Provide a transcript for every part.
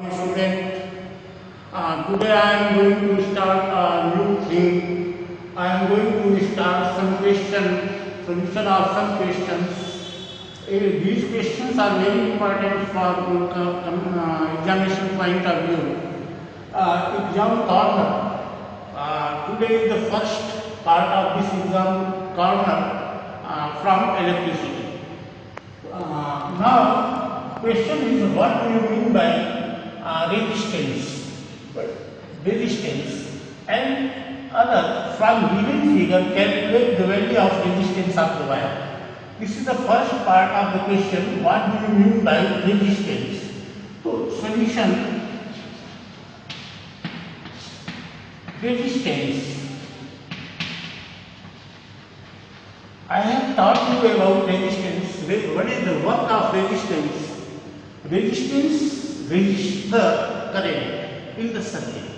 Student, today I am going to start a new thing. I am going to start some solution of some questions. These questions are very important for examination point of view. Exam corner. Today is the first part of this exam corner from electricity. Now, question is, what do you mean by resistance and other. From given figure, calculate the value of resistance of the wire. This is the first part of the question. What do you mean by resistance? So solution. Resistance. I have taught you about resistance. What is the work of resistance? Resistance resists the current in the circuit.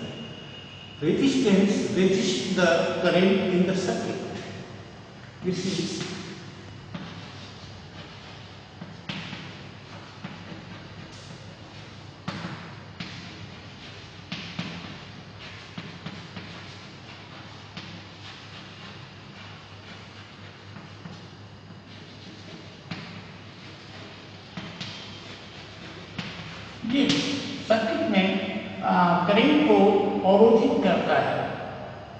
Resistance resists the current in the circuit. This is ये circuit में current को अवरोधित करता है.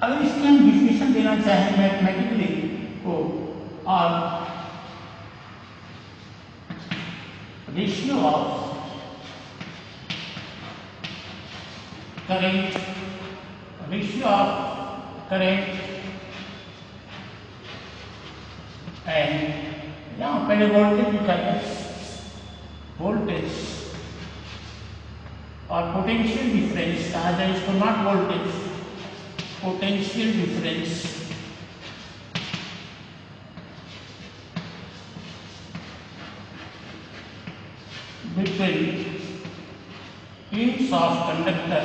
अगर इसकी हम definition देना चाहें मैथमेटिकली तो और रेशियो ऑफ करंट एंड यहाँ पहले वोल्टेज लिखा है, वोल्टेज और पोटेंशियल डिफरेंस कहा जाए इसको, not voltage, potential difference between ends of conductor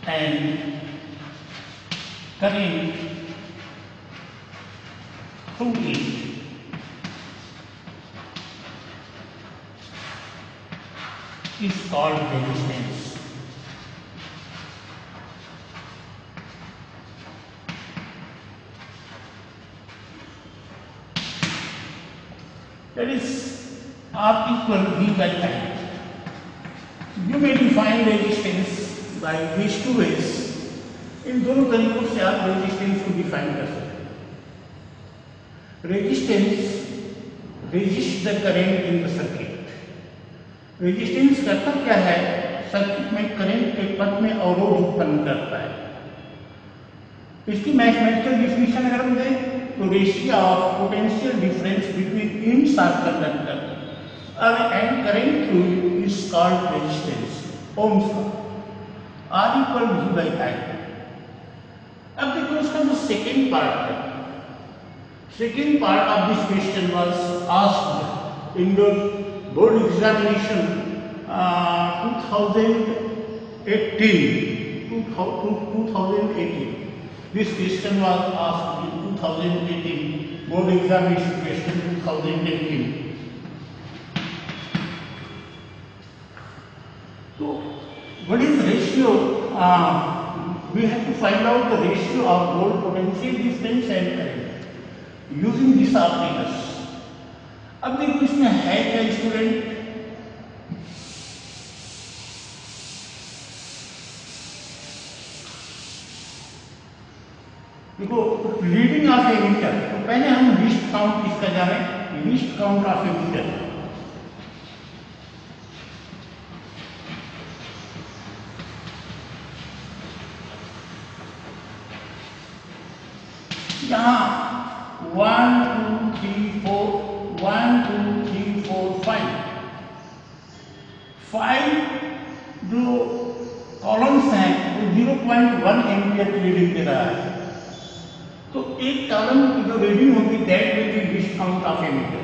and current through it is called resistance. That is R equal V by time. You may define resistance by these two ways. इन दोनों तरीकों से आप resistance को define कर सकते हैं. Resistance resist the current in the circuit. Resistance करता क्या है? सर्किट में करंट के पथ में अवरोध उत्पन्न करता है. इसकी मैथमेटिकल डिफिनेशन अगर हम दें तो ratio of potential difference between ends of conductor and current through is called resistance. Ohm's का R equal V by I. अब देखो इसका जो सेकेंड पार्ट है, second part of this question was asked in the board examination 2018. This question was asked in 2018 board examination question 2018. So what is ratio? We have to find out the ratio of both potential difference and current using this apparatus. अब देखो इसमें है क्या student? देखो reading of a metre. तो पहले हम list count किसका जाने? Least count of a meter. यहाँ 1 2 3 4 1 2 3 4 5 जो कॉलम्स हैं वो 0.1 एम्पियर की रीडिंग दे रहा है. तो एक कॉलम की जो रीडिंग होगी that will be least count of a meter.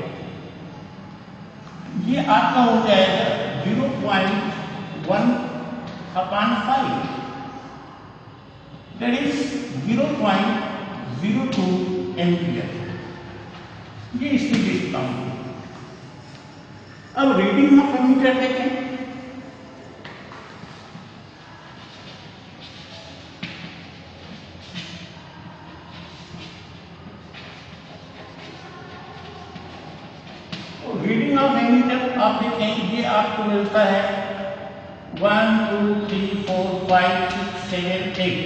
ये आपका हो जाएगा 0.1 upon 5. That is 0.02 ampere. ये इसकी लिस्ट काउंट। अब रीडिंग ऑफ एमीटर देखें। रीडिंग ऑफ एमीटर आप देखें, ये आपको मिलता है 1 2 3 4 5 6 7 8,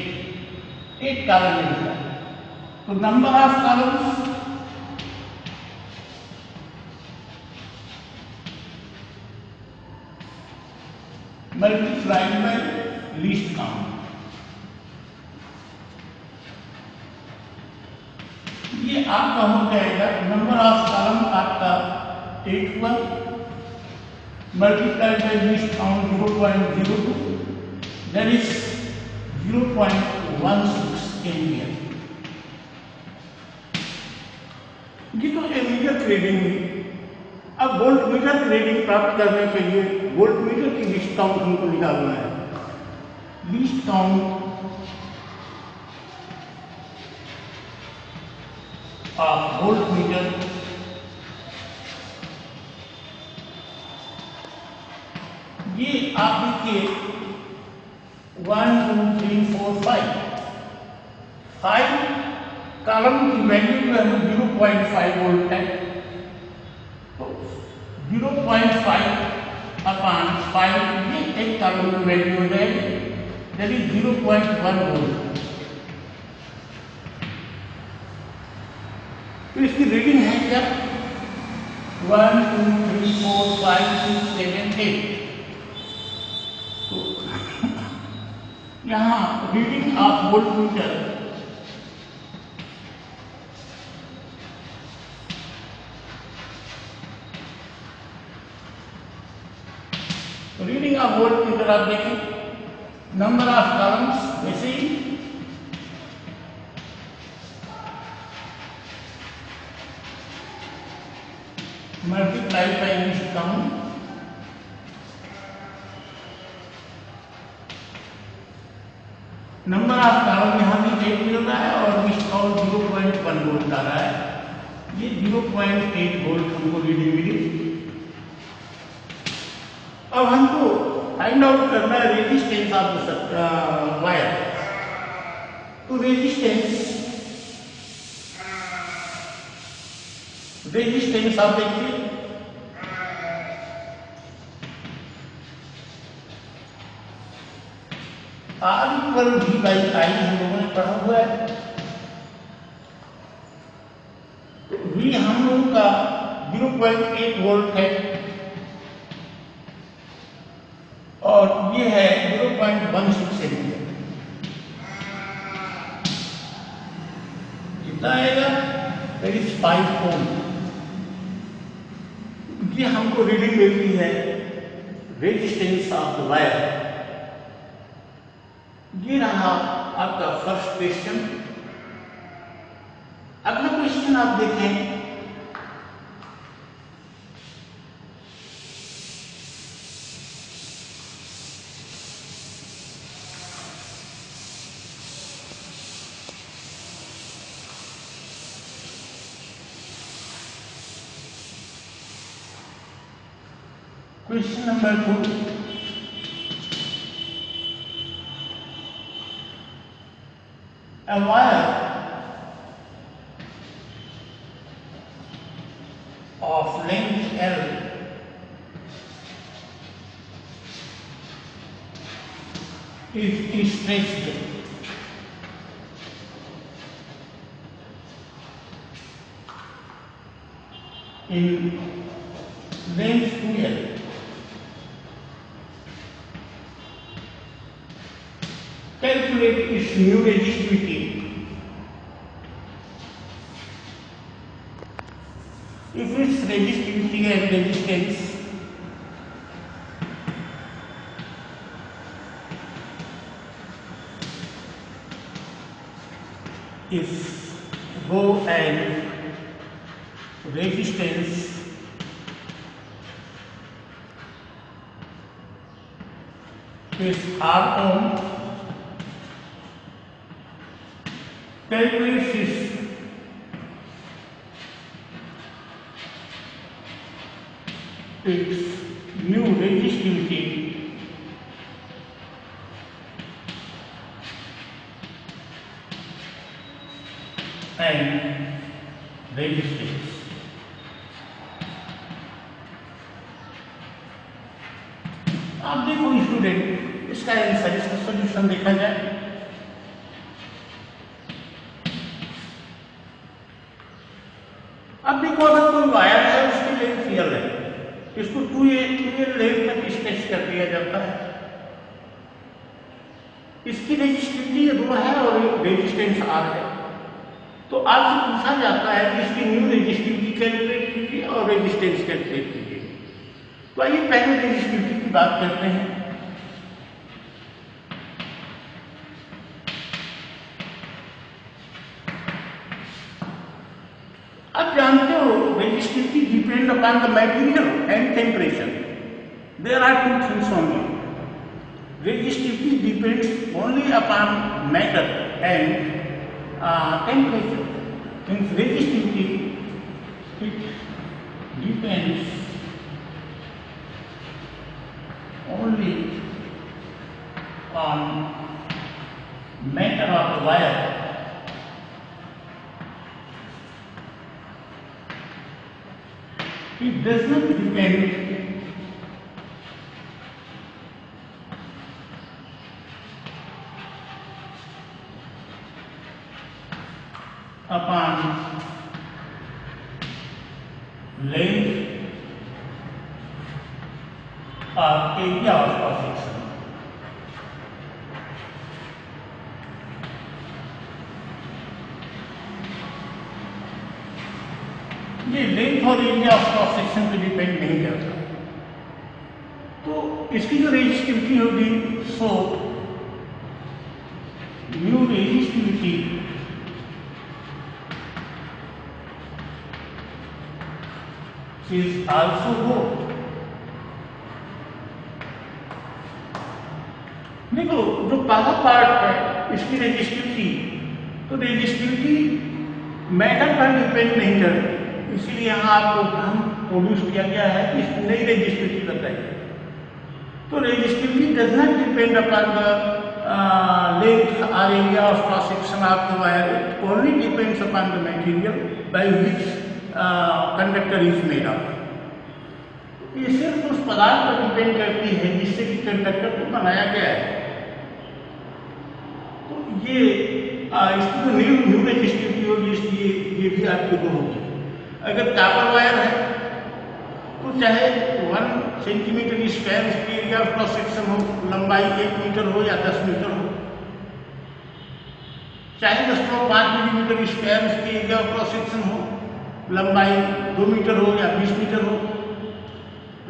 8 कॉलम मिलता है। तो number of columns multiplied by least count. ये आपका हो जाएगा नंबर ऑफ कॉलम आपका 8 हुआ, multiplied by least count 0.02, that is 0.16 ampere. ये तो एमीटर की रीडिंग हुई। अब वोल्टमीटर की रीडिंग प्राप्त करने के लिए वोल्टमीटर की लीस्ट काउंट हमको निकालना है। लीस्ट काउंट ऑफ वोल्टमीटर ये आप देखिए 1 2 3 4 5 कॉलम की वैल्यू जो है 0.5 वोल्ट है। तो 0.5 अपॉन 5 ये एक कॉलम की वैल्यू हो जाएगी, दैट इज 0.1 वोल्ट। तो इसकी रीडिंग है क्या 1 2 3 4 5 6 7 8। तो यहाँ reading of voltmeter reading of voltmeter आप देखें, नंबर ऑफ कॉलम्स वैसे ही multiplied by least count. Number of column यहाँ भी 8 मिल रहा है और लीस्ट काउंट 0.1 वोल्ट आ रहा है। ये 0.8 वोल्ट हमको रीडिंग मिली। अब हमको फाइंड आउट करना है रेजिस्टेंस ऑफ द वायर। तो रेजिस्टेंस आप देखिए, R equal V by I हम लोगों ने पढ़ा हुआ है। तो V हम लोगों का 0.8 वोल्ट है और ये है 0.16 एम्पियर। कितना आएगा, दैट इज 5 ओम। ये हमको रीडिंग मिलती है रेजिस्टेंस ऑफ द वायर। ये रहा आपका फर्स्ट क्वेश्चन। अगला क्वेश्चन आप देखें, question number 2। A wire of length L is stretched in length 2L. Calculate its new resistivity if its resistivity and resistance is rho and resistance is R ohm. Calculate its its new resistivity and resistance. आप देखो student, इसका answer, इसका solution देखा जाए। अब देखो, अगर कोई वायर है उसकी लेंथ एल है, इसको 2L लेंथ तक स्ट्रेच कर दिया जाता है। इसकी रेजिस्टिविटी रो है और रेजिस्टेंस आर है। तो आपसे पूछा जाता है कि इसकी न्यू रेजिस्टिविटी कैलकुलेट कीजिए और रेजिस्टेंस कैलकुलेट कीजिए। तो आइए पहले रेजिस्टिविटी की बात करते हैं। आप जानते हो resistivity depend upon the material and temperature. There are two things only. Resistivity depends only upon matter and temperature. Means resistivity, it depends only on matter of the wire it does not depend upon length or area of cross section. ये length और area of cross section पे depend नहीं करता। तो इसकी जो resistivity होगी, so new resistivity is also low। देखो, जो पहला पार्ट है इसकी रेजिस्टिविटी, तो रेजिस्टिविटी मैटर पर डिपेंड नहीं करती, इसीलिए यहाँ आपको हम प्रोड्यूस किया गया है कि इसकी नई रेजिस्टिविटी बताइए। तो resistivity does not depend upon the length और area of cross section of the wire, it only depends upon the material by which conductor is made of. ये सिर्फ उस पदार्थ पर डिपेंड करती है जिससे कि कंडक्टर को बनाया गया है। तो ये इसकी जो न्यू रेजिस्टिविटी होगी, इसलिए ये भी आपकी दो होगी। अगर कॉपर वायर है तो चाहे 1 सेंटीमीटर स्क्वायर इसकी एरिया ऑफ क्रॉस सेक्शन हो, लंबाई 1 मीटर हो या 10 मीटर हो, चाहे 10.5 मिलीमीटर स्क्वायर इसकी एरिया ऑफ क्रॉस सेक्शन हो, लंबाई 2 मीटर हो या 20 मीटर हो,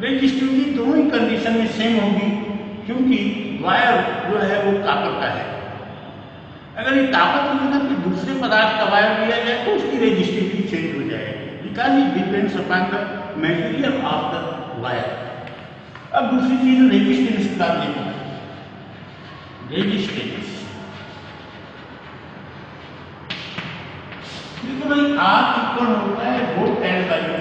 रेजिस्टिविटी दोनों ही कंडीशन में सेम होगी, क्योंकि वायर जो है वो कॉपर का है। अगर ये कॉपर की जगह पे दूसरे पदार्थ का वायर दिया जाए तो उसकी रेजिस्टिविटी चेंज हो जाएगी, because it depends upon the material of the wire. अब दूसरी चीज रेजिस्टेंस की बात देखो। रेजिस्टेंस देखो भाई, R इक्वल होता है वोल्ट एंड बाई टी।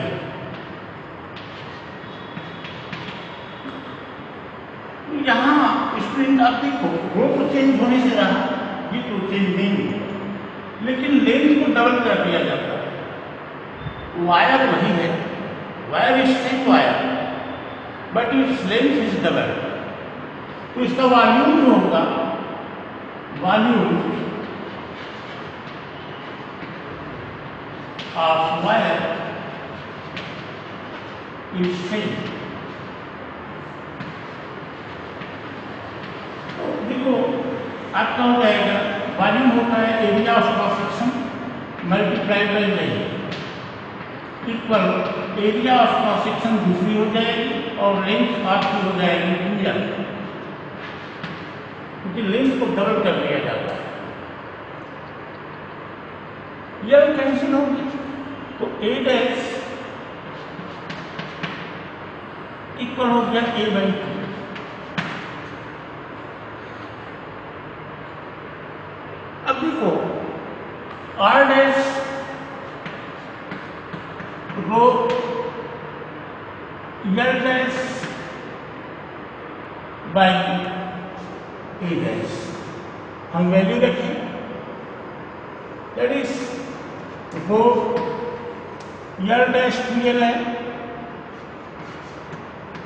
यहाँ स्टूडेंट आप देखो, रो तो चेंज होने से रहा, ये तो चेंज नहीं हुआ, लेकिन लेंथ को डबल कर दिया जाता है। वायर वही है, wire is same wire but its length is double. तो इसका वॉल्यूम जो होगा, volume of wire is same. तो देखो आपका हो जाएगा, वॉल्यूम होता है area of cross section multiplied by length equal area of cross section दूसरी हो जाएगी और लेंथ आपकी हो जाएगी 2L, क्योंकि लेंथ को डबल कर दिया जाता है। यह कैंसिल होगी, तो 8x इक्वल हो गया A बाई 2। अब देखो R dash rho L dash by A dash हम वैल्यू रखें, that is rho L dash 2L है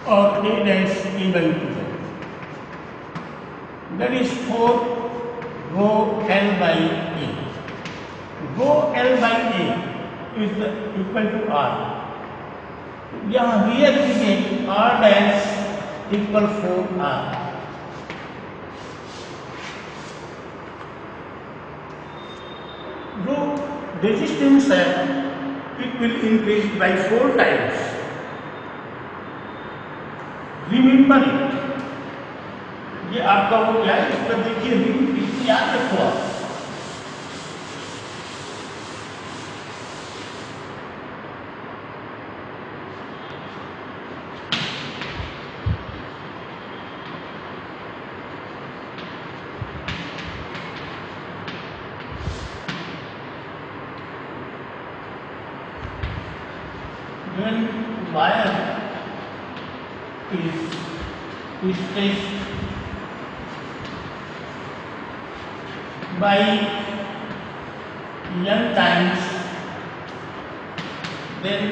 और A dash A by 2 है, that is 4 rho L by A. Rho L by A is equal to R. यहाँ रियल लिखें R dash equal 4R. जो resistance है it will increase by 4 times. Remember it. ये आपका हो गया, इस पर देखिए, इसको याद रखो आप. When wire is stretched by n times, then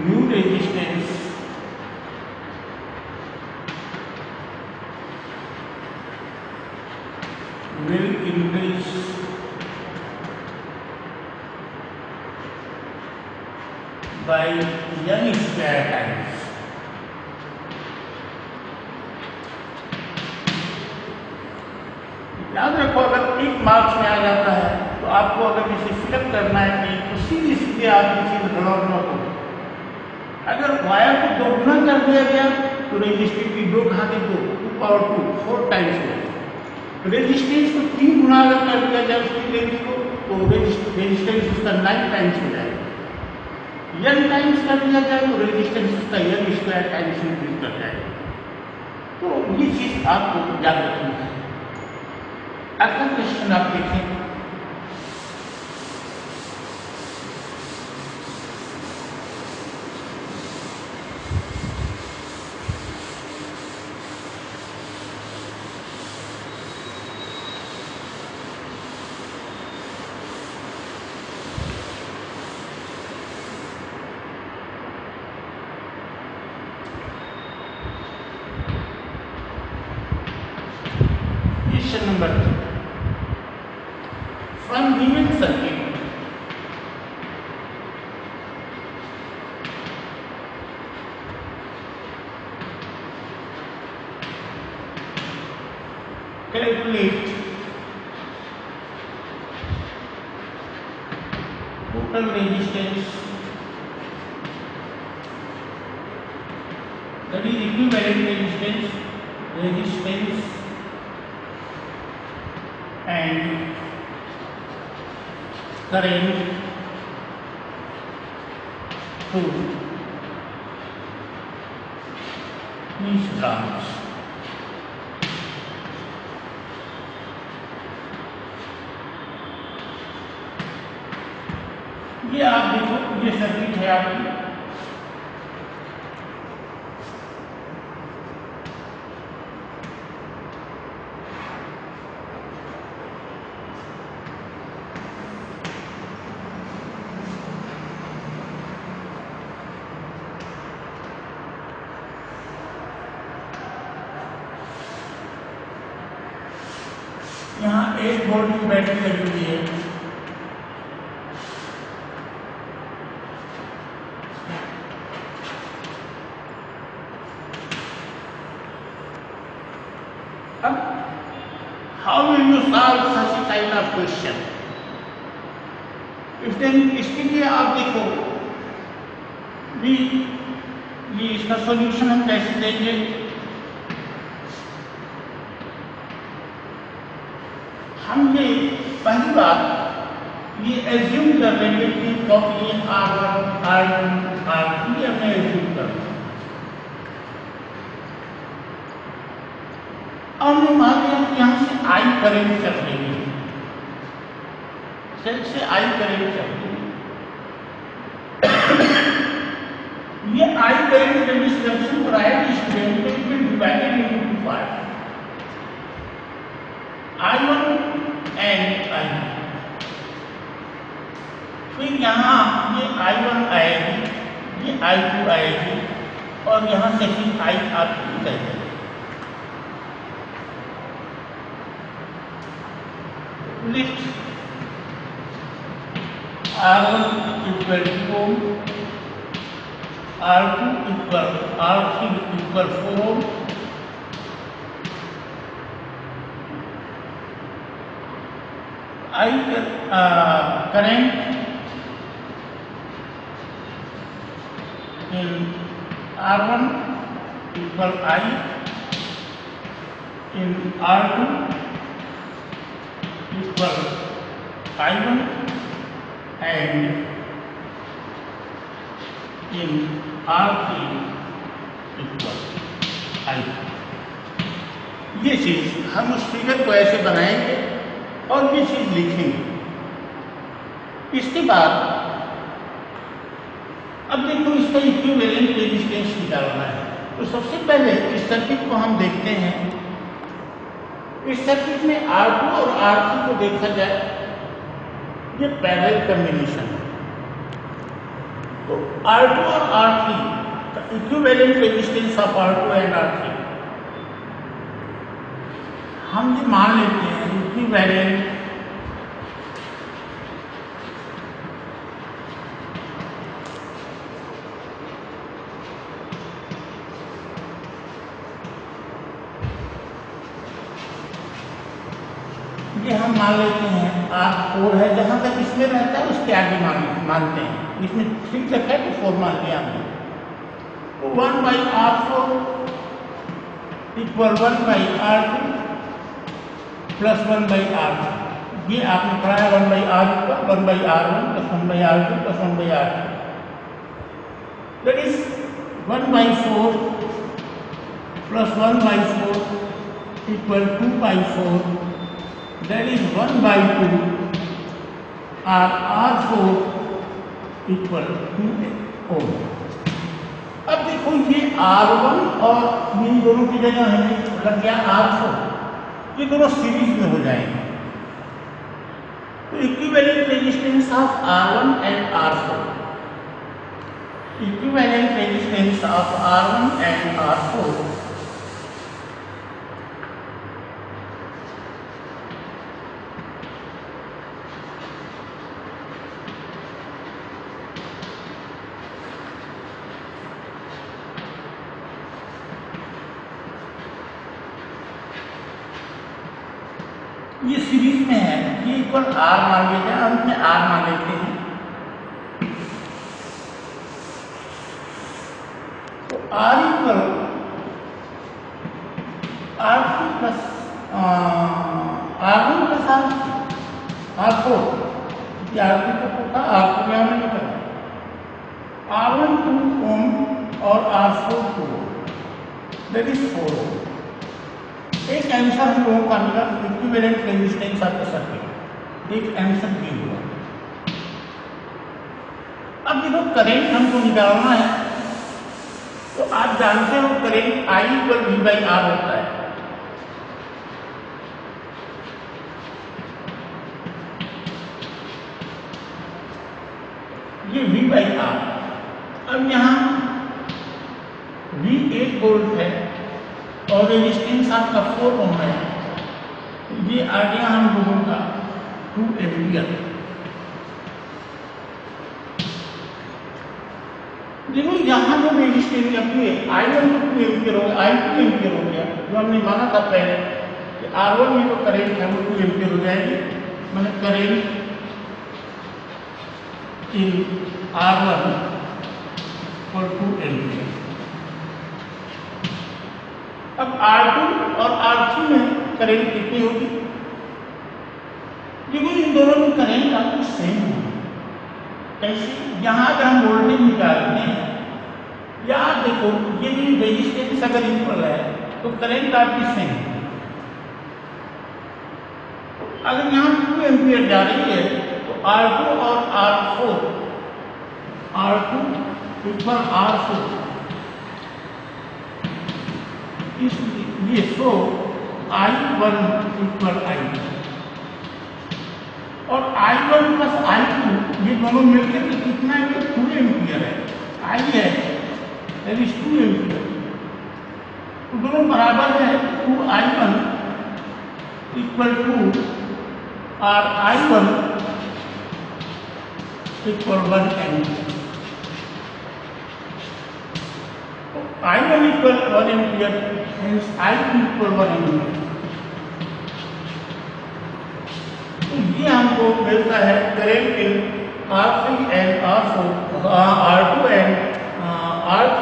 new resistance will increase by n square times. याद रखो, अगर एक मार्क्स में आ जाता है तो आपको अगर इसे फिलअप करना है कि तो सीधे सीधे आप ये चीज ढूंढना हो. अगर वायर को 2 गुना कर दिया गया तो रेजिस्टिविटी 2 घाते 2 2 पावर 2 4 टाइम्स हो जाएगी. रेजिस्टेंस को 3 गुना अगर कर दिया जाए उसकी लेंथ को तो रेजिस्टेंस उसका 9 टाइम्स हो जाएगा. n टाइम्स कर दिया जाए तो रेजिस्टेंस उसका n स्क्वायर टाइम्स इंक्रीज कर जाएगा. तो ये चीज आपको याद रखनी है. अगला क्वेश्चन आप देखें. Question number 2. From given circuit, calculate total resistance, that is equivalent resistance and current to each branch. ये आप देखो, ये सर्किट है आपकी. यहाँ 1 वोल्ट की बैटरी लगी हुई है. अब how will you solve such a kind of question? इसके लिए आप देखो भी ये इसका सॉल्यूशन हम कैसे देंगे. हम ये पहली बात ये एज्यूम कर लेंगे कि ये R1 R2 R3 हमने एज्यूम कर लिया. और हमने मान लिया कि यहाँ से I करंट चल रही है, सेल से I करंट चल रही है. ये I करंट जब इस जंक्शन पर आया तो स्टूडेंट को it will divided into two part, I1 and I2। फिर यहाँ ये I1 आएगी, ये I2 आएगी और यहाँ से फिर I आपकी निकल जाएगी। List R1 equal 2 ohm, R2 equal R3 equal 4 ohm, I current in R1 equal I, in R2 equal I1 and in R3 equal I2। ये चीज हम उस फिगर को ऐसे बनाएंगे और ये चीज लिखेंगे। इसके बाद अब देखो इसका इक्विवेलेंट रेजिस्टेंस निकालना है, तो सबसे पहले इस सर्किट को हम देखते हैं। इस सर्किट में R2 और R3 को देखा जाए, ये पैरेलल कॉम्बिनेशन है, तो R2 और R3 का equivalent resistance of R2 and R3 हम ये मान लेते हैं इक्विवेलेंट ये हम मान लेते हैं R4 है, जहां तक इसमें रहता है उसके आगे मानते हैं, इसमें 3 तक है तो 4 मान लिया हमने। तो 1/R4 equal 1/R2 plus 1/R3। ये आपने पढ़ा है 1/R equal 1/R1 plus 1/R2 plus 1/R3, that is 1/4 plus 1/4 equal 2/4, that is 1/2 और R4 इक्वल 2 ओम। अब देखो ये R1 और इन दोनों की जगह है लग गया R4, ये दोनों सीरीज में हो जाएंगे, तो equivalent resistance of R1 and R4, equivalent resistance of R1 and R4 ये सीरीज में है, ये इक्वल R मान लेते हैं, अंत में R मान लेते हैं, तो R equal R3 plus R1 plus R4, R3 का होता R4 यहाँ नहीं पता, R1 2 ओम और R4 2 ओम, दैट इज 4 ओम। एक आंसर हम लोगों का मिला equivalent resistance of the circuit, एक आंसर भी हुआ। अब देखो करंट हमको निकालना है, तो आप जानते हो करंट I इक्वल V/R होता है। ये V/R, अब यहाँ V 1 वोल्ट है और रेजिस्टेंस आपका 4 ओम है, ये आ गया हम लोगों का 2 एम्पियर। देखो यहाँ जो रेजिस्टेंस अपनी I1 को 2 एम्पियर हो गया, I2 एम्पियर हो गया, जो हमने माना था पहले कि R1 में जो करेंट है वो 2 एम्पियर हो जाएगी, मैंने करेंट इन R1 और 2 एम्पियर। अब R2 और R3 में करेंट कितनी होगी? देखो इन दोनों में करेंट आपको सेम है। कैसे? यहाँ अगर हम वोल्टेज निकालते हैं, या आप देखो ये भी रेजिस्टेंस अगर इक्वल है तो करंट आपकी सेम है। अगर यहाँ 2 एम्पियर जा रही है तो R2 और R4, R2 equal R4, इसलिए सो I1 इक्वल I2 और I1 प्लस I2 ये दोनों मिलकर के कितना है? 2 एम्पियर है। I है दैट इज 2 एम्पियर, तो दोनों बराबर है। 2I1 इक्वल टू और I1 equal 1 ampere. I1 equal 1 ampere hence I2 equal 1 ampere. तो ये हमको मिलता है current in R3 and R4, R2 and R3,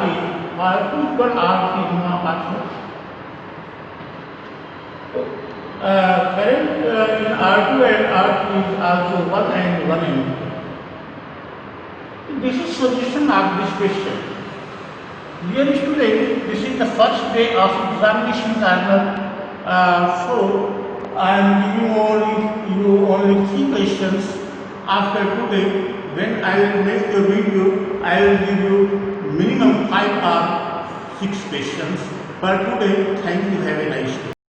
R2 equal R3 Guna R4। तो current in R2 and R3 is also 1 and 1 ampere. This is solution of this question. Dear student, this is the first day of examination journal. So I am giving you only 3 questions. After today, when I will make the video, I will give you minimum 5 or 6 questions. For today, thank you. Have a nice day.